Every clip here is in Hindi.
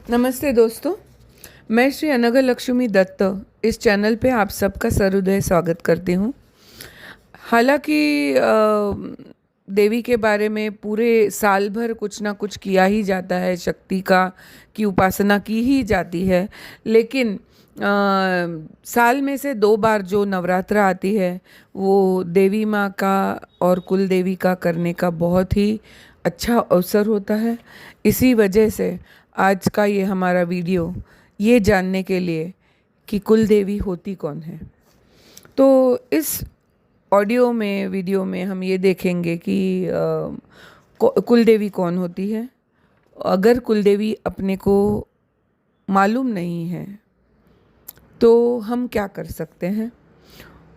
नमस्ते दोस्तों, मैं श्री अनघा लक्ष्मी दत्त इस चैनल पे आप सबका सहृदय स्वागत करती हूँ। हालांकि देवी के बारे में पूरे साल भर कुछ ना कुछ किया ही जाता है, शक्ति की उपासना की ही जाती है, लेकिन साल में से 2 बार जो नवरात्र आती है वो देवी माँ का और कुल देवी का करने का बहुत ही अच्छा अवसर होता है। इसी वजह से आज का ये हमारा वीडियो ये जानने के लिए कि कुल देवी होती कौन है। तो इस वीडियो में हम ये देखेंगे कि कुल देवी कौन होती है। अगर कुल देवी अपने को मालूम नहीं है तो हम क्या कर सकते हैं,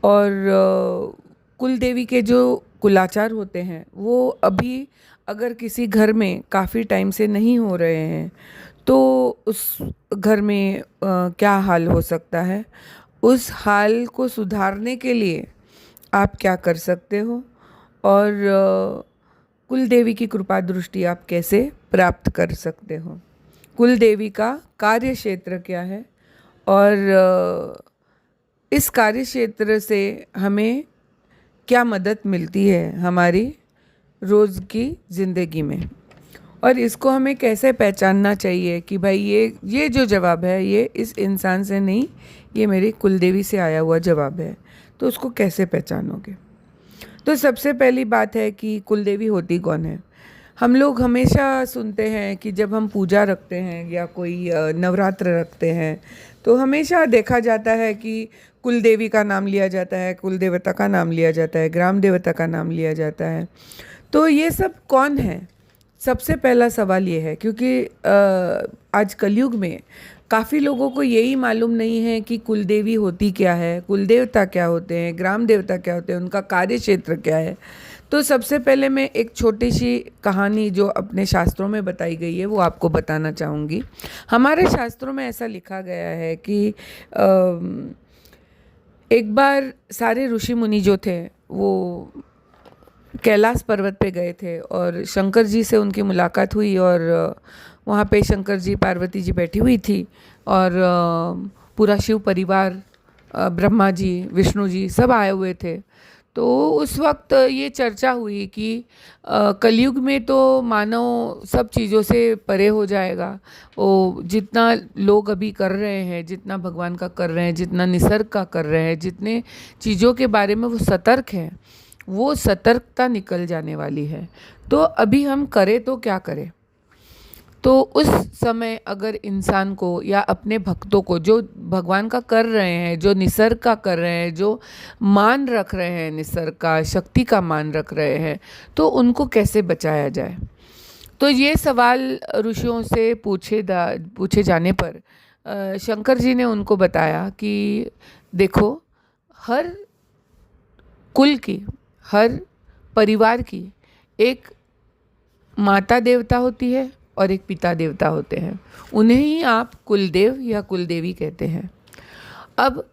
और कुल देवी के जो कुलाचार होते हैं वो अभी अगर किसी घर में काफ़ी टाइम से नहीं हो रहे हैं तो उस घर में क्या हाल हो सकता है, उस हाल को सुधारने के लिए आप क्या कर सकते हो, और कुल देवी की कृपा दृष्टि आप कैसे प्राप्त कर सकते हो, कुल देवी का कार्य क्षेत्र क्या है, और इस कार्य क्षेत्र से हमें क्या मदद मिलती है हमारी रोज़ की ज़िंदगी में, और इसको हमें कैसे पहचानना चाहिए कि भाई ये जो जवाब है ये इस इंसान से नहीं, ये मेरी कुलदेवी से आया हुआ जवाब है। तो उसको कैसे पहचानोगे? तो सबसे पहली बात है कि कुलदेवी होती कौन है। हम लोग हमेशा सुनते हैं कि जब हम पूजा रखते हैं या कोई नवरात्र रखते हैं तो हमेशा देखा जाता है कि कुल देवी का नाम लिया जाता है, कुल देवता का नाम लिया जाता है, ग्राम देवता का नाम लिया जाता है। तो ये सब कौन है? सबसे पहला सवाल ये है, क्योंकि आज कलयुग में काफ़ी लोगों को यही मालूम नहीं है कि कुल देवी होती क्या है, कुल देवता क्या होते हैं, ग्राम देवता क्या होते हैं, उनका कार्य क्षेत्र क्या है। तो सबसे पहले मैं एक छोटी सी कहानी जो अपने शास्त्रों में बताई गई है वो आपको बताना चाहूँगी। हमारे शास्त्रों में ऐसा लिखा गया है कि एक बार सारे ऋषि मुनि जो थे वो कैलाश पर्वत पे गए थे और शंकर जी से उनकी मुलाकात हुई, और वहाँ पे शंकर जी पार्वती जी बैठी हुई थी और पूरा शिव परिवार, ब्रह्मा जी, विष्णु जी सब आए हुए थे। तो उस वक्त ये चर्चा हुई कि कलयुग में तो मानव सब चीज़ों से परे हो जाएगा। वो जितना लोग अभी कर रहे हैं, जितना भगवान का कर रहे हैं, जितना निसर्ग का कर रहे हैं, जितने चीज़ों के बारे में वो सतर्क हैं, वो सतर्कता निकल जाने वाली है। तो अभी हम करें तो क्या करें? तो उस समय अगर इंसान को या अपने भक्तों को जो भगवान का कर रहे हैं, जो निसर्ग का कर रहे हैं, जो मान रख रहे हैं, निसर्ग का, शक्ति का मान रख रहे हैं, तो उनको कैसे बचाया जाए? तो ये सवाल ऋषियों से पूछे जाने पर शंकर जी ने उनको बताया कि देखो, हर कुल की, हर परिवार की एक माता देवता होती है और एक पिता देवता होते हैं। उन्हें ही आप कुलदेव या कुलदेवी कहते हैं। अब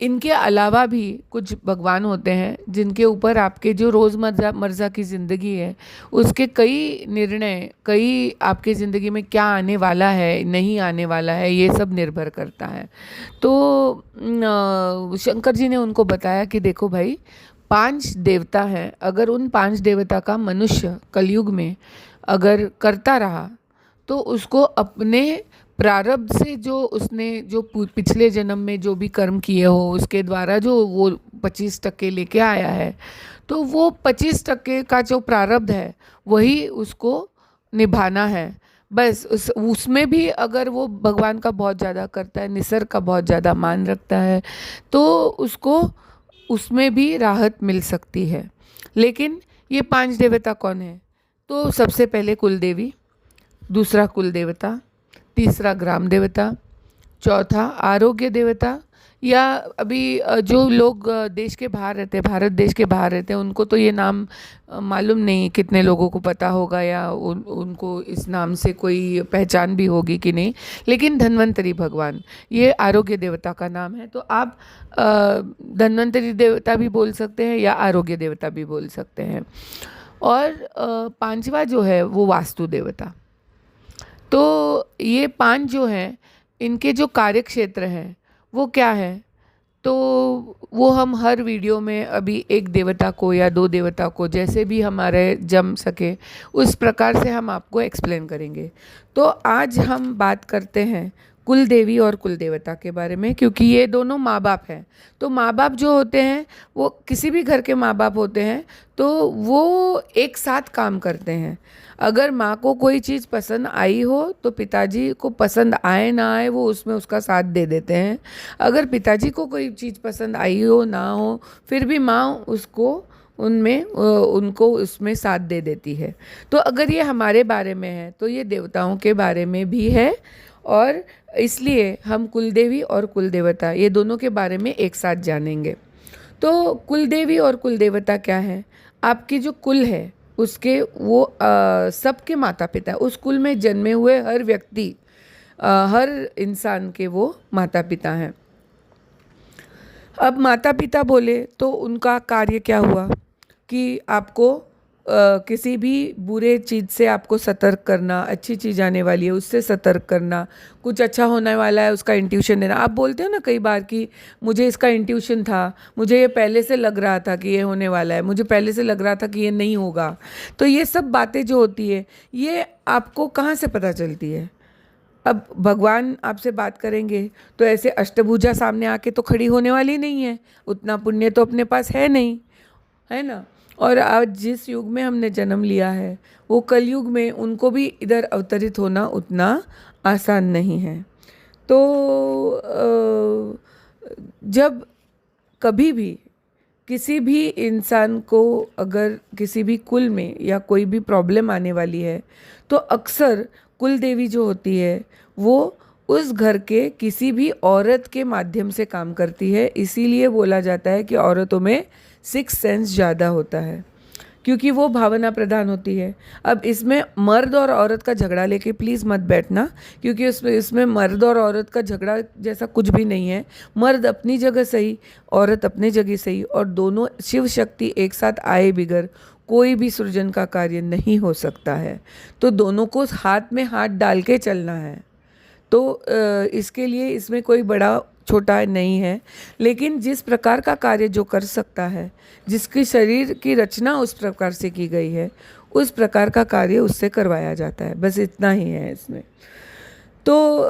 इनके अलावा भी कुछ भगवान होते हैं जिनके ऊपर आपके जो रोज़मर्रा की ज़िंदगी है उसके कई निर्णय, कई आपके ज़िंदगी में क्या आने वाला है, नहीं आने वाला है, ये सब निर्भर करता है। तो शंकर जी ने उनको बताया कि देखो भाई, 5 देवता हैं, अगर उन 5 देवता का मनुष्य कलयुग में अगर करता रहा तो उसको अपने प्रारब्ध से जो उसने जो पिछले जन्म में जो भी कर्म किए हो उसके द्वारा जो वो 25% लेके आया है, तो वो 25% का जो प्रारब्ध है वही उसको निभाना है। बस उसमें भी अगर वो भगवान का बहुत ज़्यादा करता है, निसर्ग का बहुत ज़्यादा मान रखता है, तो उसको उसमें भी राहत मिल सकती है। लेकिन ये 5 देवता कौन है? तो सबसे पहले कुल देवी, दूसरा कुल देवता, तीसरा ग्राम देवता, चौथा आरोग्य देवता, या अभी जो लोग देश के बाहर रहते हैं, भारत देश के बाहर रहते हैं, उनको तो ये नाम मालूम नहीं कितने लोगों को पता होगा या उनको इस नाम से कोई पहचान भी होगी कि नहीं, लेकिन धन्वंतरी भगवान ये आरोग्य देवता का नाम है। तो आप धन्वंतरी देवता भी बोल सकते हैं या आरोग्य देवता भी बोल सकते हैं। और 5वां जो है वो वास्तु देवता। तो ये 5 जो हैं, इनके जो कार्य क्षेत्र हैं वो क्या है, तो वो हम हर वीडियो में अभी एक देवता को या 2 देवता को जैसे भी हमारे जम सके उस प्रकार से हम आपको एक्सप्लेन करेंगे। तो आज हम बात करते हैं कुल देवी और कुल देवता के बारे में, क्योंकि ये दोनों माँ बाप हैं। तो माँ बाप जो होते हैं वो किसी भी घर के माँ बाप होते हैं, तो वो एक साथ काम करते हैं। अगर माँ को कोई चीज़ पसंद आई हो तो पिताजी को पसंद आए ना आए वो उसमें उसका साथ दे देते हैं। अगर पिताजी को कोई चीज़ पसंद आई हो ना हो फिर भी माँ उसको उनको उसमें साथ दे देती है। तो अगर ये हमारे बारे में है तो ये देवताओं के बारे में भी है, और इसलिए हम कुलदेवी और कुलदेवता ये दोनों के बारे में एक साथ जानेंगे। तो कुलदेवी और कुलदेवता क्या है? आपकी जो कुल है उसके वो सबके माता पिता, उस कुल में जन्मे हुए हर व्यक्ति, हर इंसान के वो माता पिता हैं। अब माता पिता बोले तो उनका कार्य क्या हुआ कि आपको किसी भी बुरे चीज़ से आपको सतर्क करना, अच्छी चीज़ आने वाली है उससे सतर्क करना, कुछ अच्छा होने वाला है उसका इंट्यूशन देना। आप बोलते हो ना कई बार कि मुझे इसका इंट्यूशन था, मुझे ये पहले से लग रहा था कि ये होने वाला है, मुझे पहले से लग रहा था कि ये नहीं होगा। तो ये सब बातें जो होती है ये आपको कहाँ से पता चलती है? अब भगवान आपसे बात करेंगे तो ऐसे अष्टभुजा सामने आके तो खड़ी होने वाली नहीं है, उतना पुण्य तो अपने पास है नहीं, है ना। और आज जिस युग में हमने जन्म लिया है वो कलयुग में उनको भी इधर अवतरित होना उतना आसान नहीं है। तो जब कभी भी किसी भी इंसान को अगर किसी भी कुल में या कोई भी प्रॉब्लम आने वाली है तो अक्सर कुल देवी जो होती है वो उस घर के किसी भी औरत के माध्यम से काम करती है। इसीलिए बोला जाता है कि औरतों में सिक्स सेंस ज़्यादा होता है, क्योंकि वो भावना प्रधान होती है। अब इसमें मर्द और औरत का झगड़ा लेके प्लीज़ मत बैठना, क्योंकि इसमें मर्द और औरत का झगड़ा जैसा कुछ भी नहीं है। मर्द अपनी जगह सही, औरत अपनी जगह सही, और दोनों शिव शक्ति एक साथ आए बिगर कोई भी सृजन का कार्य नहीं हो सकता है। तो दोनों को हाथ में हाथ डाल के चलना है। तो इसके लिए इसमें कोई बड़ा छोटा नहीं है, लेकिन जिस प्रकार का कार्य जो कर सकता है, जिसकी शरीर की रचना उस प्रकार से की गई है, उस प्रकार का कार्य उससे करवाया जाता है। बस इतना ही है इसमें। तो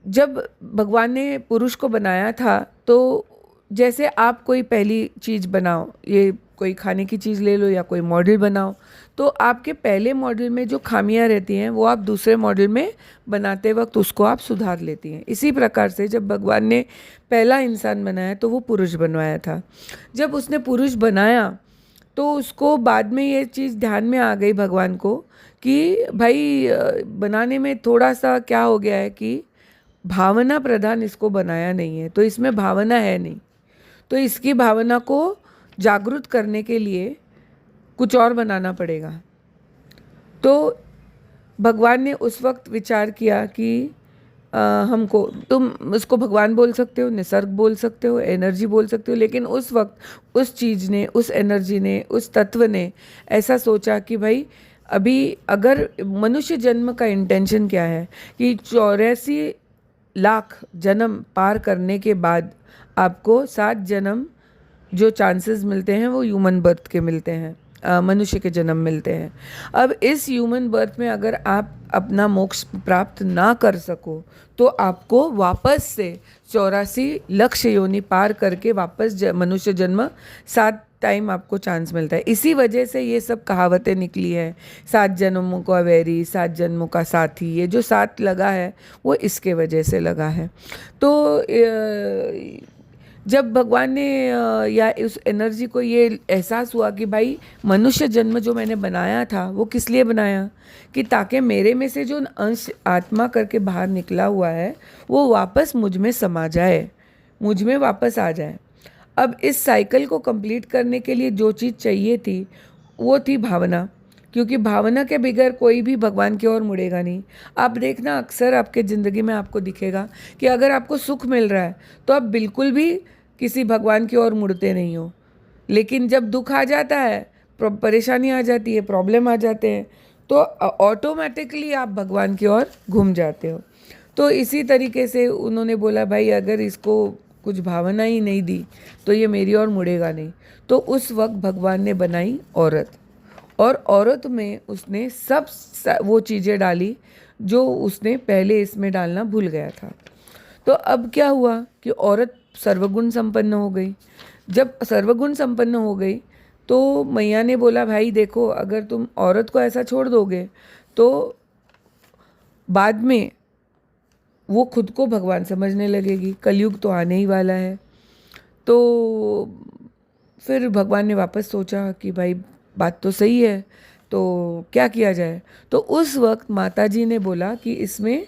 जब भगवान ने पुरुष को बनाया था तो जैसे आप कोई पहली चीज़ बनाओ, ये कोई खाने की चीज़ ले लो या कोई मॉडल बनाओ, तो आपके पहले मॉडल में जो खामियां रहती हैं वो आप दूसरे मॉडल में बनाते वक्त उसको आप सुधार लेती हैं। इसी प्रकार से जब भगवान ने पहला इंसान बनाया तो वो पुरुष बनवाया था। जब उसने पुरुष बनाया तो उसको बाद में ये चीज़ ध्यान में आ गई भगवान को कि भाई बनाने में थोड़ा सा क्या हो गया है कि भावना प्रधान इसको बनाया नहीं है, तो इसमें भावना है नहीं। तो इसकी भावना को जागरूक करने के लिए कुछ और बनाना पड़ेगा। तो भगवान ने उस वक्त विचार किया कि हमको, तुम उसको भगवान बोल सकते हो, निसर्ग बोल सकते हो, एनर्जी बोल सकते हो, लेकिन उस वक्त उस चीज़ ने, उस एनर्जी ने, उस तत्व ने ऐसा सोचा कि भाई अभी अगर मनुष्य जन्म का इंटेंशन क्या है कि 84 लाख जन्म पार करने के बाद आपको 7 जन्म जो चांसेस मिलते हैं वो ह्यूमन बर्थ के मिलते हैं, मनुष्य के जन्म मिलते हैं। अब इस ह्यूमन बर्थ में अगर आप अपना मोक्ष प्राप्त ना कर सको तो आपको वापस से 84 लक्ष योनि पार करके वापस मनुष्य जन्म 7 टाइम आपको चांस मिलता है। इसी वजह से ये सब कहावतें निकली हैं, 7 जन्मों का वैरी 7 जन्मों का साथी। ये जो 7 लगा है वो इसके वजह से लगा है। तो जब भगवान ने या उस एनर्जी को ये एहसास हुआ कि भाई मनुष्य जन्म जो मैंने बनाया था वो किस लिए बनाया, कि ताकि मेरे में से जो अंश आत्मा करके बाहर निकला हुआ है वो वापस मुझ में समा जाए, मुझ में वापस आ जाए। अब इस साइकिल को कंप्लीट करने के लिए जो चीज़ चाहिए थी वो थी भावना, क्योंकि भावना के बगैर कोई भी भगवान की ओर मुड़ेगा नहीं। आप देखना अक्सर आपके ज़िंदगी में आपको दिखेगा कि अगर आपको सुख मिल रहा है तो आप बिल्कुल भी किसी भगवान की ओर मुड़ते नहीं हो, लेकिन जब दुख आ जाता है, परेशानी आ जाती है, प्रॉब्लम आ जाते हैं, तो ऑटोमेटिकली आप भगवान की ओर घूम जाते हो। तो इसी तरीके से उन्होंने बोला भाई अगर इसको कुछ भावना ही नहीं दी तो ये मेरी ओर मुड़ेगा नहीं। तो उस वक्त भगवान ने बनाई औरत, और औरत में उसने सब वो चीज़ें डाली जो उसने पहले इसमें डालना भूल गया था। तो अब क्या हुआ कि औरत सर्वगुण संपन्न हो गई। जब सर्वगुण संपन्न हो गई तो मैया ने बोला भाई देखो अगर तुम औरत को ऐसा छोड़ दोगे तो बाद में वो खुद को भगवान समझने लगेगी, कलयुग तो आने ही वाला है। तो फिर भगवान ने वापस सोचा कि भाई बात तो सही है, तो क्या किया जाए। तो उस वक्त माता जी ने बोला कि इसमें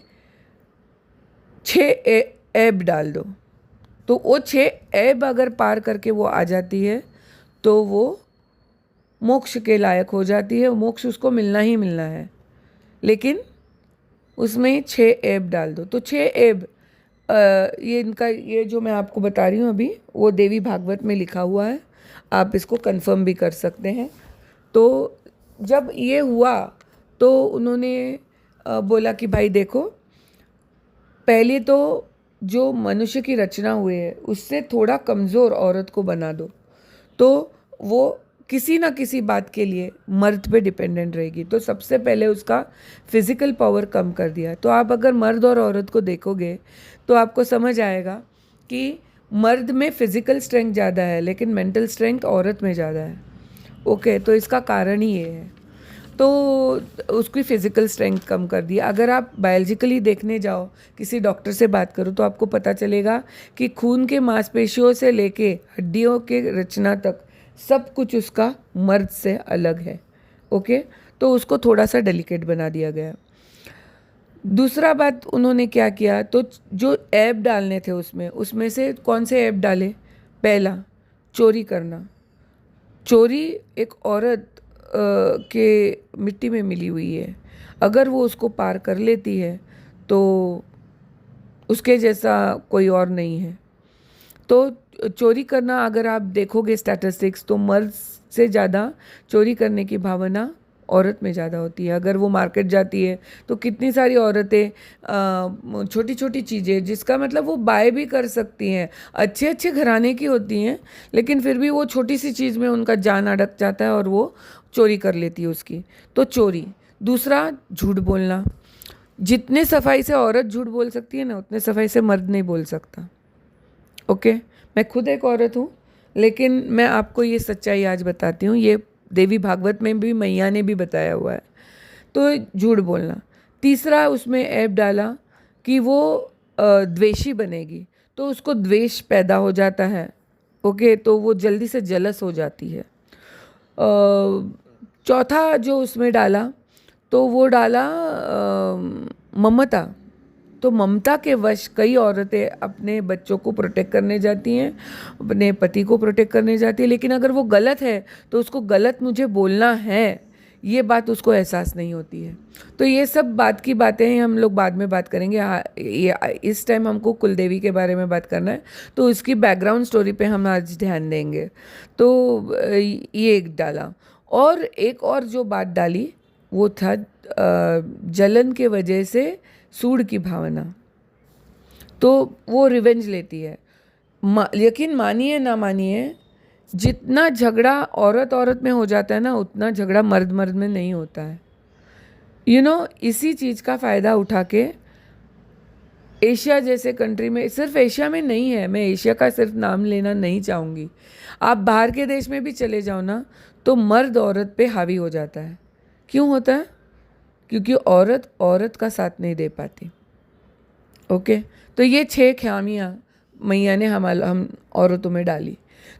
6 ऐब डाल दो। तो वो 6 ऐब अगर पार करके वो आ जाती है तो वो मोक्ष के लायक हो जाती है, मोक्ष उसको मिलना ही मिलना है। लेकिन उसमें 6 ऐब डाल दो। तो 6 ऐब ये इनका, ये जो मैं आपको बता रही हूँ अभी, वो देवी भागवत में लिखा हुआ है, आप इसको कंफर्म भी कर सकते हैं। तो जब ये हुआ तो उन्होंने बोला कि भाई देखो पहले तो जो मनुष्य की रचना हुई है उससे थोड़ा कमज़ोर औरत को बना दो, तो वो किसी ना किसी बात के लिए मर्द पे डिपेंडेंट रहेगी। तो सबसे पहले उसका फिज़िकल पावर कम कर दिया। तो आप अगर मर्द और औरत को देखोगे तो आपको समझ आएगा कि मर्द में फ़िज़िकल स्ट्रेंथ ज़्यादा है लेकिन मेंटल स्ट्रेंथ औरत में ज़्यादा है। ओके, तो इसका कारण ही ये है। तो उसकी फ़िज़िकल स्ट्रेंथ कम कर दी। अगर आप बायोलॉजिकली देखने जाओ, किसी डॉक्टर से बात करो तो आपको पता चलेगा कि खून के मांसपेशियों से लेके हड्डियों के रचना तक सब कुछ उसका मर्द से अलग है। ओके, तो उसको थोड़ा सा डेलिकेट बना दिया गया। दूसरा बात उन्होंने क्या किया, तो जो ऐब डालने थे उसमें से कौन से ऐब डाले? पहला, चोरी करना। चोरी एक औरत के मिट्टी में मिली हुई है, अगर वो उसको पार कर लेती है तो उसके जैसा कोई और नहीं है। तो चोरी करना, अगर आप देखोगे स्टैटिस्टिक्स, तो मर्द से ज़्यादा चोरी करने की भावना औरत में ज़्यादा होती है। अगर वो मार्केट जाती है तो कितनी सारी औरतें छोटी छोटी चीज़ें, जिसका मतलब वो बाय भी कर सकती हैं, अच्छे अच्छे घराने की होती हैं, लेकिन फिर भी वो छोटी सी चीज़ में उनका जान अटक जाता है और वो चोरी कर लेती है उसकी। तो चोरी। दूसरा, झूठ बोलना। जितने सफाई से औरत झूठ बोल सकती है ना, उतने सफाई से मर्द नहीं बोल सकता। ओके, मैं खुद एक औरत हूँ, लेकिन मैं आपको ये सच्चाई आज बताती हूँ। ये देवी भागवत में भी मैया ने भी बताया हुआ है। तो झूठ बोलना। तीसरा उसमें ऐप डाला कि वो द्वेषी बनेगी, तो उसको द्वेष पैदा हो जाता है। ओके, तो वो जल्दी से जलस हो जाती है। चौथा जो उसमें डाला, तो वो डाला ममता। तो ममता के वश कई औरतें अपने बच्चों को प्रोटेक्ट करने जाती हैं, अपने पति को प्रोटेक्ट करने जाती है, लेकिन अगर वो गलत है तो उसको गलत मुझे बोलना है, ये बात उसको एहसास नहीं होती है। तो ये सब बात की बातें हैं, हम लोग बाद में बात करेंगे। इस टाइम हमको कुलदेवी के बारे में बात करना है, तो इसकी बैकग्राउंड स्टोरी पे हम आज ध्यान देंगे। तो ये एक डाला, और एक और जो बात डाली वो था जलन के वजह से सूड की भावना। तो वो रिवेंज लेती है। यकीन मानिए ना मानिए, जितना झगड़ा औरत औरत में हो जाता है ना, उतना झगड़ा मर्द मर्द में नहीं होता है। इसी चीज़ का फ़ायदा उठा के एशिया जैसे कंट्री में, सिर्फ एशिया में नहीं है, मैं एशिया का सिर्फ नाम लेना नहीं चाहूँगी, आप बाहर के देश में भी चले जाओ ना, तो मर्द औरत पे हावी हो जाता है। क्यों होता है? क्योंकि औरत औरत का साथ नहीं दे पाती। ओके, तो ये 6 खामियां मैया ने हम औरतों में डाली।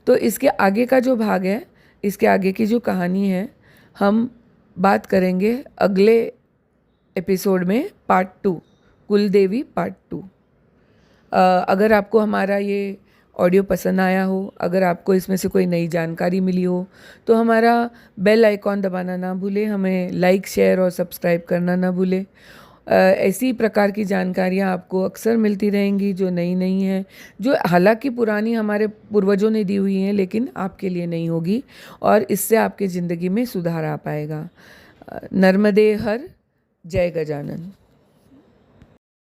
तो इसके आगे का जो भाग है, इसके आगे की जो कहानी है, हम बात करेंगे अगले एपिसोड में, पार्ट 2, कुलदेवी पार्ट 2। अगर आपको हमारा ये ऑडियो पसंद आया हो, अगर आपको इसमें से कोई नई जानकारी मिली हो, तो हमारा बेल आइकॉन दबाना ना भूलें, हमें लाइक, शेयर और सब्सक्राइब करना ना भूलें। ऐसी प्रकार की जानकारियाँ आपको अक्सर मिलती रहेंगी जो नई नई हैं, जो हालांकि पुरानी हमारे पूर्वजों ने दी हुई हैं, लेकिन आपके लिए नहीं होगी, और इससे आपके ज़िंदगी में सुधार आ पाएगा। नर्मदे हर, जय गजानन।